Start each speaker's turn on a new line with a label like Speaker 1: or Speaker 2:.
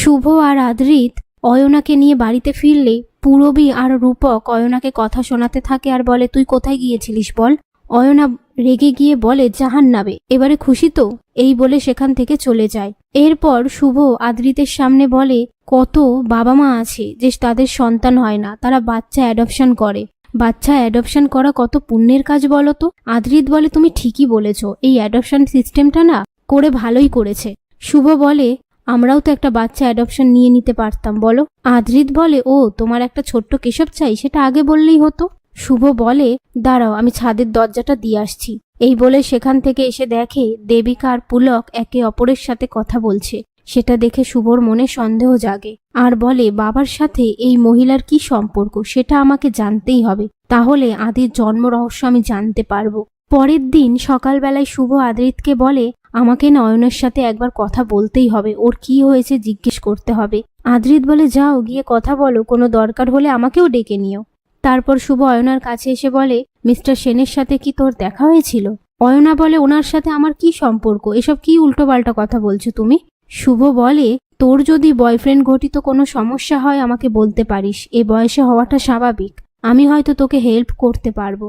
Speaker 1: শুভ আর আদ্রিত অয়নাকে নিয়ে বাড়িতে ফিরলে পূরবী আর রূপক অয়নাকে কথা শোনাতে থাকে আর বলে, তুই কোথায় গিয়েছিলিস বল। অয়না রেগে গিয়ে বলে, জাহান্নামে। এবারে খুশি তো? এই বলে সেখান থেকে চলে যায়। এরপর শুভ আদ্রিতের সামনে বলে, কত বাবা মা আছে যে তাদের সন্তান হয় না, তারা বাচ্চা অ্যাডপশন করে। বাচ্চা অ্যাডপশন করা কত পুণ্যের কাজ বলো তো। আদ্রিত বলে, তুমি ঠিকই বলেছ, এই অ্যাডপশন সিস্টেমটা না করে ভালোই করেছে। শুভ বলে, আমরাও তো একটা বাচ্চা অ্যাডপশন নিয়ে নিতে পারতাম বলো। আদ্রিত বলে, ও তোমার একটা ছোট্ট কেশব চাই, সেটা আগে বললেই হতো। শুভ বলে, দাঁড়াও আমি ছাদের দরজাটা দিয়ে আসছি। এই বলে সেখান থেকে এসে দেখে দেবিকা আর পুলক একে অপরের সাথে কথা বলছে। সেটা দেখে শুভর মনে সন্দেহ জাগে আর বলে, বাবার সাথে এই মহিলার কি সম্পর্ক সেটা আমাকে জানতেই হবে, তাহলে আদির জন্ম রহস্য আমি জানতে পারবো। পরের দিন সকালবেলায় শুভ আদ্রিতকে বলে, আমাকে নয়নের সাথে একবার কথা বলতেই হবে, ওর কি হয়েছে জিজ্ঞেস করতে হবে। আদ্রিত বলে, যাও গিয়ে কথা বলো, কোনো দরকার হলে আমাকেও ডেকে নিও। তারপর শুভ অয়নার কাছে এসে বলে, মিস্টার সেনের সাথে কি তোর দেখা হয়েছিল? অয়না বলে, ওনার সাথে আমার কি সম্পর্ক, এসব কি উল্টোপাল্টা কথা বলছো তুমি। শুভ বলে, তোর যদি বয়ফ্রেন্ড ঘটিত কোনো সমস্যা হয় আমাকে বলতে পারিস, এ বয়সে হওয়াটা স্বাভাবিক, আমি হয়তো তোকে হেল্প করতে পারবো।